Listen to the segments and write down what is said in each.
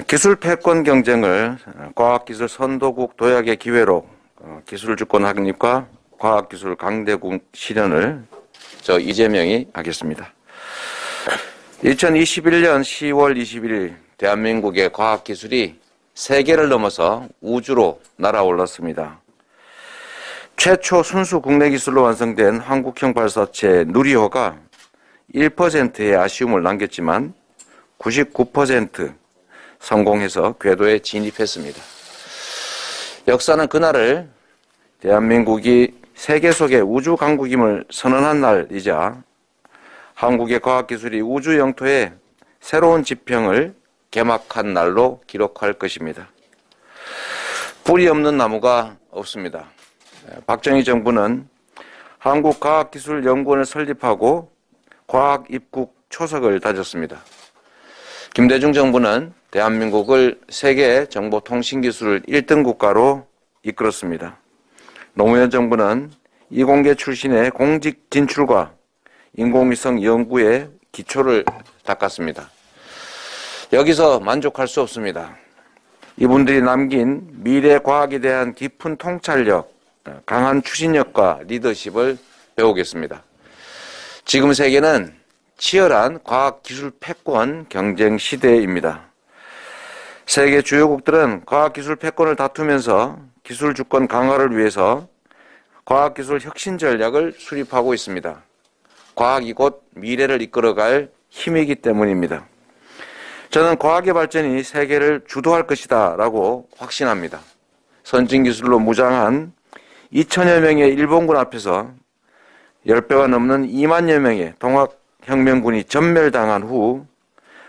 기술 패권 경쟁을 과학기술 선도국 도약의 기회로 기술주권 확립과 과학기술 강대국 실현을 이재명이 하겠습니다. 2021년 10월 21일 대한민국의 과학기술이 세계를 넘어서 우주로 날아올랐습니다. 최초 순수 국내 기술로 완성된 한국형 발사체 누리호가 1%의 아쉬움을 남겼지만 99% 성공해서 궤도에 진입했습니다. 역사는 그날을 대한민국이 세계 속의 우주 강국임을 선언한 날이자 한국의 과학기술이 우주 영토에 새로운 지평을 개막한 날로 기록할 것입니다. 뿌리 없는 나무가 없습니다. 박정희 정부는 한국과학기술연구원을 설립하고 과학입국 초석을 다졌습니다. 김대중 정부는 대한민국을 세계 정보통신기술 1등 국가로 이끌었습니다. 노무현 정부는 이공계 출신의 공직 진출과 인공위성 연구의 기초를 닦았습니다. 여기서 만족할 수 없습니다. 이분들이 남긴 미래 과학에 대한 깊은 통찰력, 강한 추진력과 리더십을 배우겠습니다. 지금 세계는 치열한 과학기술 패권 경쟁 시대입니다. 세계 주요국들은 과학기술 패권을 다투면서 기술 주권 강화를 위해서 과학기술 혁신 전략을 수립하고 있습니다. 과학이 곧 미래를 이끌어갈 힘이기 때문입니다. 저는 과학의 발전이 세계를 주도할 것이다 라고 확신합니다. 선진기술로 무장한 2천여 명의 일본군 앞에서 10배가 넘는 2만여 명의 동학혁명군이 전멸당한 후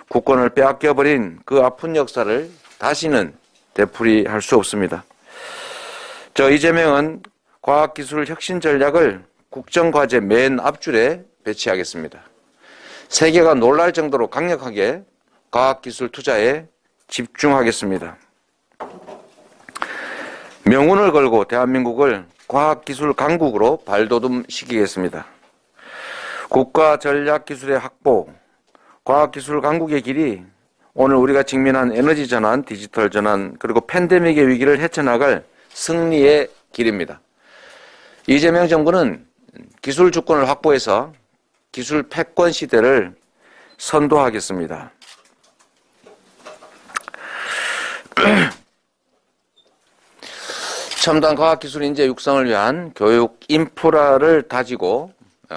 국권을 빼앗겨버린 그 아픈 역사를 다시는 되풀이할 수 없습니다. 이재명은 과학기술 혁신 전략을 국정과제 맨 앞줄에 배치하겠습니다. 세계가 놀랄 정도로 강력하게 과학기술 투자에 집중하겠습니다. 명운을 걸고 대한민국을 과학기술 강국으로 발돋움시키겠습니다. 국가전략기술의 확보, 과학기술 강국의 길이 오늘 우리가 직면한 에너지 전환, 디지털 전환, 그리고 팬데믹의 위기를 헤쳐나갈 승리의 길입니다. 이재명 정부는 기술 주권을 확보해서 기술 패권 시대를 선도하겠습니다. 첨단 과학기술 인재 육성을 위한 교육 인프라를 다지고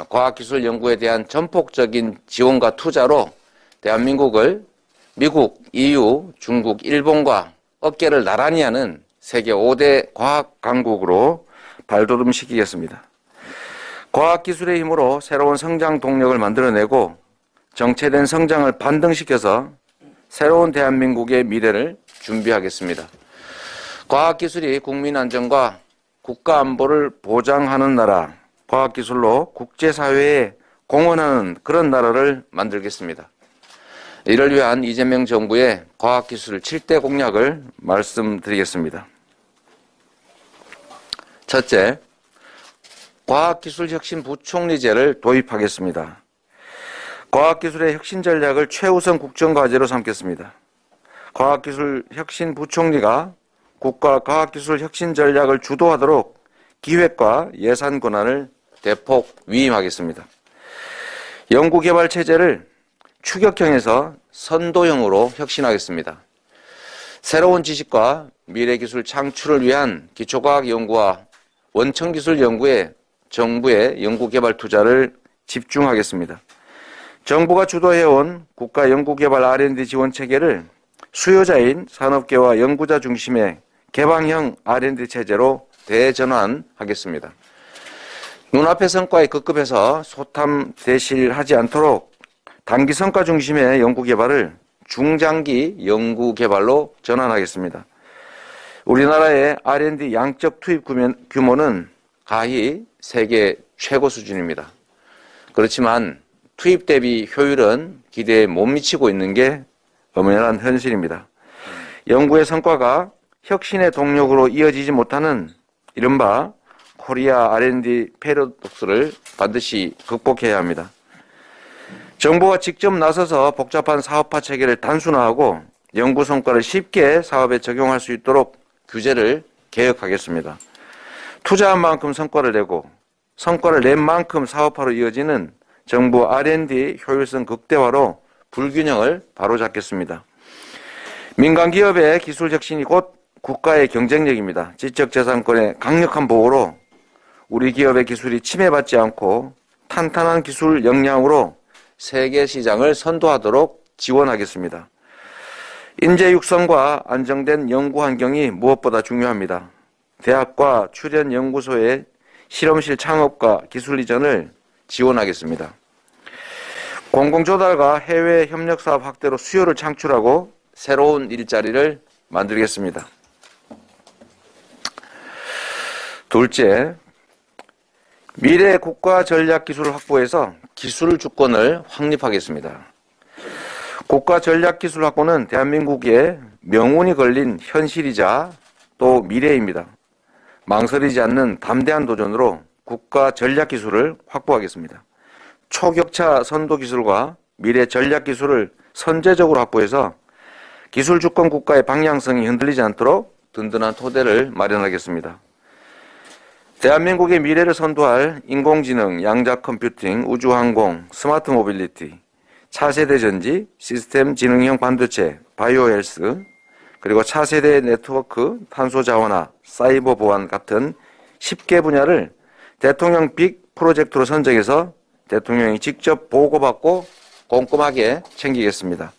과학기술 연구에 대한 전폭적인 지원과 투자로 대한민국을 미국, EU, 중국, 일본과 어깨를 나란히 하는 세계 5대 과학 강국으로 발돋움시키겠습니다. 과학기술의 힘으로 새로운 성장 동력을 만들어내고 정체된 성장을 반등시켜서 새로운 대한민국의 미래를 준비하겠습니다. 과학기술이 국민 안전과 국가 안보를 보장하는 나라, 과학기술로 국제사회에 공헌하는 그런 나라를 만들겠습니다. 이를 위한 이재명 정부의 과학기술 7대 공약을 말씀드리겠습니다. 첫째, 과학기술혁신부총리제를 도입하겠습니다. 과학기술의 혁신 전략을 최우선 국정과제로 삼겠습니다. 과학기술혁신부총리가 국가 과학기술 혁신 전략을 주도하도록 기획과 예산 권한을 대폭 위임하겠습니다. 연구개발 체제를 추격형에서 선도형으로 혁신하겠습니다. 새로운 지식과 미래기술 창출을 위한 기초과학 연구와 원천기술 연구에 정부의 연구개발 투자를 집중하겠습니다. 정부가 주도해온 국가 연구개발 R&D 지원 체계를 수요자인 산업계와 연구자 중심의 개방형 R&D 체제로 대전환하겠습니다. 눈앞의 성과에 급급해서 소탐대실하지 않도록 단기 성과 중심의 연구개발을 중장기 연구개발로 전환하겠습니다. 우리나라의 R&D 양적 투입 규모는 가히 세계 최고 수준입니다. 그렇지만 투입 대비 효율은 기대에 못 미치고 있는 게 엄연한 현실입니다. 연구의 성과가 혁신의 동력으로 이어지지 못하는 이른바 코리아 R&D 패러독스를 반드시 극복해야 합니다. 정부가 직접 나서서 복잡한 사업화 체계를 단순화하고 연구 성과를 쉽게 사업에 적용할 수 있도록 규제를 개혁하겠습니다. 투자한 만큼 성과를 내고 성과를 낸 만큼 사업화로 이어지는 정부 R&D 효율성 극대화로 불균형을 바로잡겠습니다. 민간 기업의 기술 혁신이 곧 국가의 경쟁력입니다. 지적재산권의 강력한 보호로 우리 기업의 기술이 침해받지 않고 탄탄한 기술 역량으로 세계 시장을 선도하도록 지원하겠습니다. 인재 육성과 안정된 연구 환경이 무엇보다 중요합니다. 대학과 출연 연구소의 실험실 창업과 기술 이전을 지원하겠습니다. 공공조달과 해외 협력 사업 확대로 수요를 창출하고 새로운 일자리를 만들겠습니다. 둘째, 미래 국가 전략 기술을 확보해서 기술 주권을 확립하겠습니다. 국가 전략 기술 확보는 대한민국의 명운이 걸린 현실이자 또 미래입니다. 망설이지 않는 담대한 도전으로 국가 전략 기술을 확보하겠습니다. 초격차 선도 기술과 미래 전략 기술을 선제적으로 확보해서 기술 주권 국가의 방향성이 흔들리지 않도록 든든한 토대를 마련하겠습니다. 대한민국의 미래를 선도할 인공지능, 양자 컴퓨팅, 우주항공, 스마트 모빌리티, 차세대 전지, 시스템 지능형 반도체, 바이오 헬스, 그리고 차세대 네트워크, 탄소 자원화, 사이버 보안 같은 10개 분야를 대통령 빅 프로젝트로 선정해서 대통령이 직접 보고받고 꼼꼼하게 챙기겠습니다.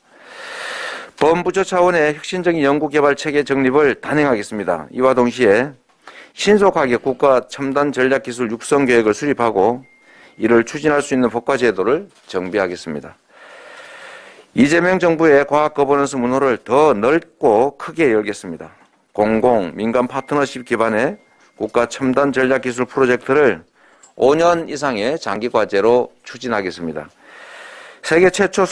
범부처 차원의 혁신적인 연구개발 체계 정립을 단행하겠습니다. 이와 동시에 신속하게 국가 첨단 전략기술 육성 계획을 수립하고 이를 추진할 수 있는 법과제도를 정비하겠습니다. 이재명 정부의 과학 거버넌스 문호를 더 넓고 크게 열겠습니다. 공공, 민간 파트너십 기반의 국가 첨단 전략기술 프로젝트를 5년 이상의 장기 과제로 추진하겠습니다. 세계 최초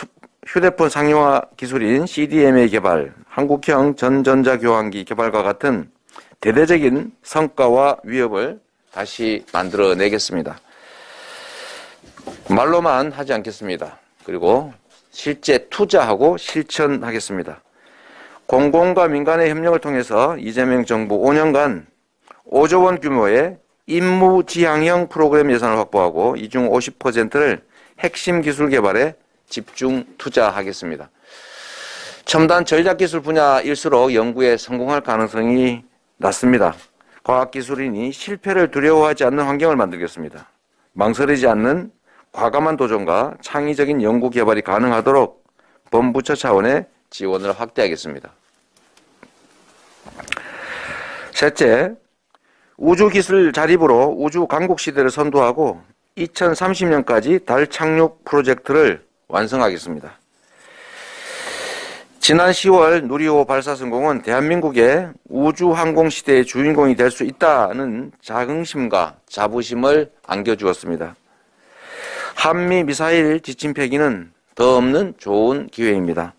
휴대폰 상용화 기술인 CDMA 개발, 한국형 전전자교환기 개발과 같은 대대적인 성과와 위협을 다시 만들어내겠습니다. 말로만 하지 않겠습니다. 그리고 실제 투자하고 실천하겠습니다. 공공과 민간의 협력을 통해서 이재명 정부 5년간 5조 원 규모의 임무지향형 프로그램 예산을 확보하고 이 중 50%를 핵심 기술 개발에 집중 투자하겠습니다. 첨단 전략기술 분야일수록 연구에 성공할 가능성이 낮습니다. 과학기술인이 실패를 두려워하지 않는 환경을 만들겠습니다. 망설이지 않는 과감한 도전과 창의적인 연구 개발이 가능하도록 범부처 차원의 지원을 확대하겠습니다. 셋째, 우주기술 자립으로 우주 강국 시대를 선도하고 2030년까지 달 착륙 프로젝트를 완성하겠습니다. 지난 10월 누리호 발사 성공은 대한민국의 우주항공 시대의 주인공이 될 수 있다는 자긍심과 자부심을 안겨주었습니다. 한미 미사일 지침 폐기는 더 없는 좋은 기회입니다.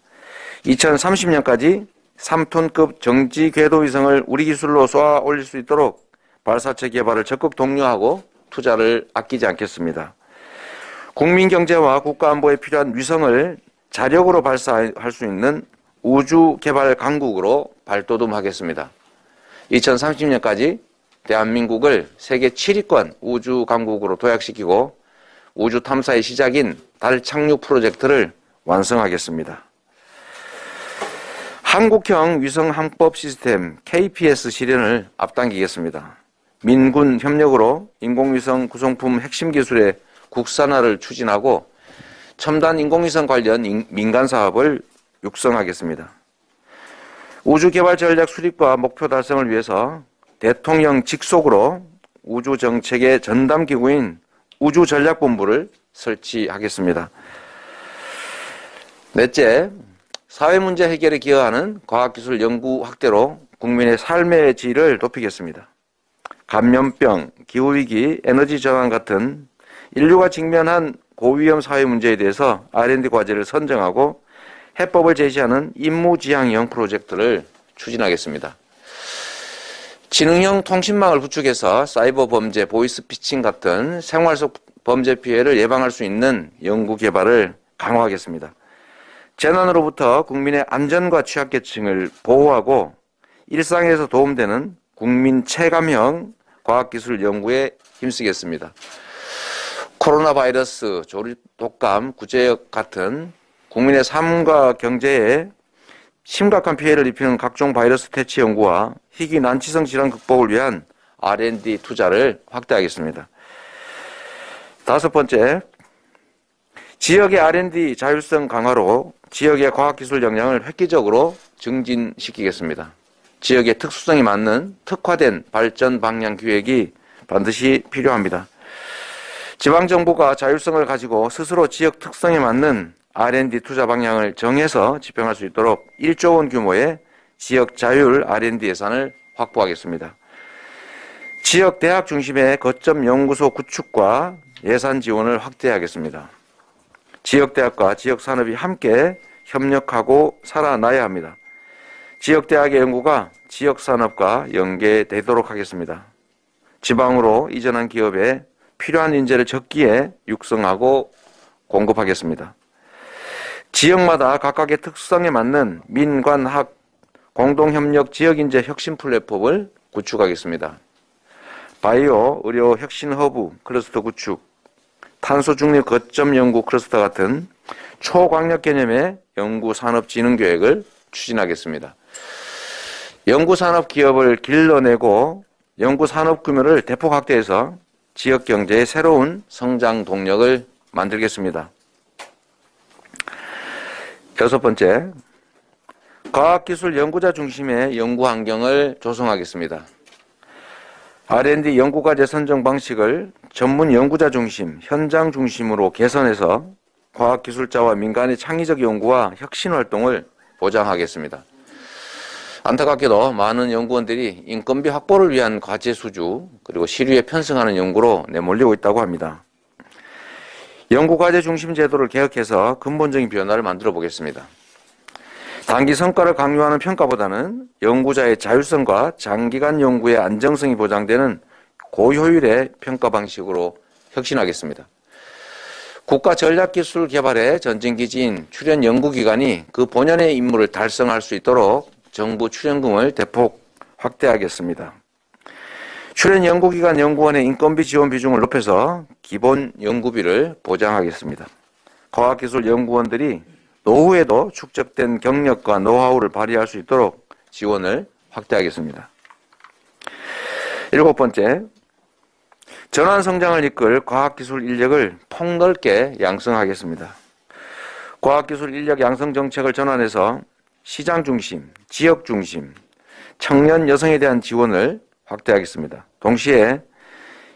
2030년까지 3톤급 정지 궤도 위성을 우리 기술로 쏘아 올릴 수 있도록 발사체 개발을 적극 독려하고 투자를 아끼지 않겠습니다. 국민 경제와 국가 안보에 필요한 위성을 자력으로 발사할 수 있는 우주 개발 강국으로 발돋움하겠습니다. 2030년까지 대한민국을 세계 7위권 우주 강국으로 도약시키고 우주 탐사의 시작인 달 착륙 프로젝트를 완성하겠습니다. 한국형 위성 항법 시스템 KPS 실현을 앞당기겠습니다. 민군 협력으로 인공위성 구성품 핵심 기술의 국산화를 추진하고 첨단 인공위성 관련 민간 사업을 육성하겠습니다. 우주개발 전략 수립과 목표 달성을 위해서 대통령 직속으로 우주정책의 전담기구인 우주전략본부를 설치하겠습니다. 넷째, 사회문제 해결에 기여하는 과학기술 연구 확대로 국민의 삶의 질을 높이겠습니다. 감염병, 기후위기, 에너지 전환 같은 인류가 직면한 고위험 사회 문제에 대해서 R&D 과제를 선정하고 해법을 제시하는 임무지향형 프로젝트를 추진하겠습니다. 지능형 통신망을 구축해서 사이버 범죄, 보이스피싱 같은 생활 속 범죄 피해를 예방할 수 있는 연구 개발을 강화하겠습니다. 재난으로부터 국민의 안전과 취약계층을 보호하고 일상에서 도움되는 국민 체감형 과학기술 연구에 힘쓰겠습니다. 코로나 바이러스, 조류, 독감, 구제역 같은 국민의 삶과 경제에 심각한 피해를 입히는 각종 바이러스 퇴치 연구와 희귀 난치성 질환 극복을 위한 R&D 투자를 확대하겠습니다. 다섯 번째, 지역의 R&D 자율성 강화로 지역의 과학기술 역량을 획기적으로 증진시키겠습니다. 지역의 특수성에 맞는 특화된 발전 방향 기획이 반드시 필요합니다. 지방정부가 자율성을 가지고 스스로 지역 특성에 맞는 R&D 투자 방향을 정해서 집행할 수 있도록 1조 원 규모의 지역 자율 R&D 예산을 확보하겠습니다. 지역 대학 중심의 거점 연구소 구축과 예산 지원을 확대하겠습니다. 지역 대학과 지역 산업이 함께 협력하고 살아나야 합니다. 지역 대학의 연구가 지역 산업과 연계되도록 하겠습니다. 지방으로 이전한 기업에 필요한 인재를 적기에 육성하고 공급하겠습니다. 지역마다 각각의 특성에 맞는 민관학 공동협력 지역인재 혁신 플랫폼을 구축하겠습니다. 바이오, 의료 혁신 허브 클러스터 구축, 탄소 중립 거점 연구 클러스터 같은 초광역 개념의 연구산업진흥계획을 추진하겠습니다. 연구산업 기업을 길러내고 연구산업 규모를 대폭 확대해서 지역 경제의 새로운 성장 동력을 만들겠습니다. 여섯 번째, 과학기술 연구자 중심의 연구 환경을 조성하겠습니다. R&D 연구과제 선정 방식을 전문 연구자 중심, 현장 중심으로 개선해서 과학기술자와 민간의 창의적 연구와 혁신 활동을 보장하겠습니다. 안타깝게도 많은 연구원들이 인건비 확보를 위한 과제 수주 그리고 시류에 편승하는 연구로 내몰리고 있다고 합니다. 연구과제 중심 제도를 개혁해서 근본적인 변화를 만들어 보겠습니다. 단기 성과를 강요하는 평가보다는 연구자의 자율성과 장기간 연구의 안정성이 보장되는 고효율의 평가 방식으로 혁신하겠습니다. 국가 전략기술 개발의 전진기지인 출연연구기관이 그 본연의 임무를 달성할 수 있도록 정부 출연금을 대폭 확대하겠습니다. 출연연구기관 연구원의 인건비 지원 비중을 높여서 기본 연구비를 보장하겠습니다. 과학기술 연구원들이 노후에도 축적된 경력과 노하우를 발휘할 수 있도록 지원을 확대하겠습니다. 일곱 번째, 전환 성장을 이끌 과학기술 인력을 폭넓게 양성하겠습니다. 과학기술 인력 양성 정책을 전환해서 시장 중심, 지역 중심, 청년 여성에 대한 지원을 확대하겠습니다. 동시에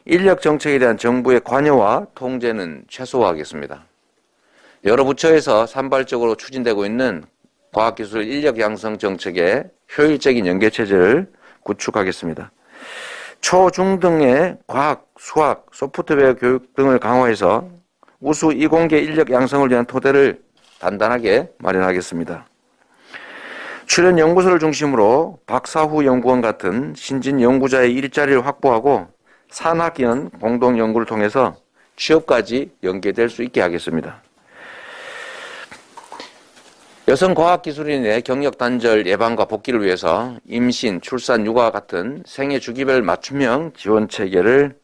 인력 정책에 대한 정부의 관여와 통제는 최소화하겠습니다. 여러 부처에서 산발적으로 추진되고 있는 과학기술 인력 양성 정책의 효율적인 연계체제를 구축하겠습니다. 초, 중 등의 과학, 수학, 소프트웨어 교육 등을 강화해서 우수 이공계 인력 양성을 위한 토대를 단단하게 마련하겠습니다. 출연 연구소를 중심으로 박사 후 연구원 같은 신진 연구자의 일자리를 확보하고 산학연 공동 연구를 통해서 취업까지 연계될 수 있게 하겠습니다. 여성 과학기술인의 경력 단절 예방과 복귀를 위해서 임신, 출산, 육아 같은 생애 주기별 맞춤형 지원 체계를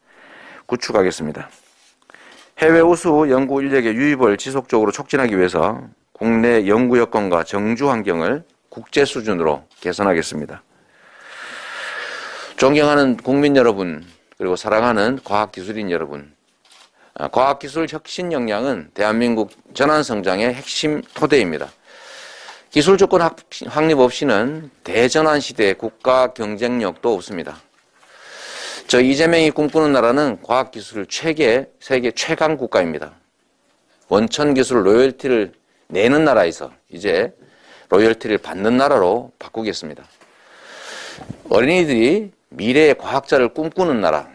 구축하겠습니다. 해외 우수 연구 인력의 유입을 지속적으로 촉진하기 위해서 국내 연구 여건과 정주 환경을 국제 수준으로 개선하겠습니다. 존경하는 국민 여러분, 그리고 사랑하는 과학기술인 여러분, 과학기술 혁신 역량은 대한민국 전환성장의 핵심 토대입니다. 기술 조건 확립 없이는 대전환 시대의 국가 경쟁력도 없습니다. 저 이재명이 꿈꾸는 나라는 과학기술 세계 최강 국가입니다. 원천기술 로열티를 내는 나라에서 이제 로열티를 받는 나라로 바꾸겠습니다. 어린이들이 미래의 과학자를 꿈꾸는 나라,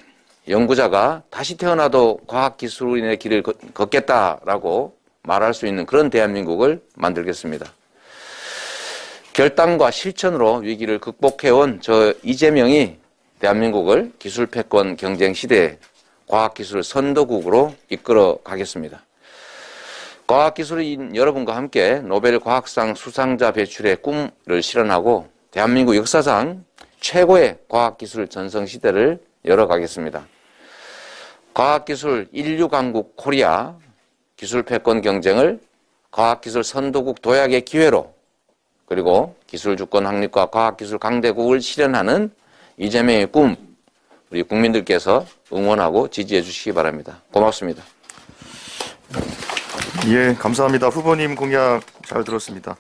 연구자가 다시 태어나도 과학기술인의 길을 걷겠다라고 말할 수 있는 그런 대한민국을 만들겠습니다. 결단과 실천으로 위기를 극복해온 저 이재명이 대한민국을 기술 패권 경쟁 시대에 과학기술 선도국으로 이끌어 가겠습니다. 과학기술인 여러분과 함께 노벨 과학상 수상자 배출의 꿈을 실현하고 대한민국 역사상 최고의 과학기술 전성시대를 열어가겠습니다. 과학기술 인류강국 코리아 기술 패권 경쟁을 과학기술 선도국 도약의 기회로, 그리고 기술주권 확립과 과학기술 강대국을 실현하는 이재명의 꿈, 우리 국민들께서 응원하고 지지해 주시기 바랍니다. 고맙습니다. 예, 감사합니다. 후보님 공약 잘 들었습니다.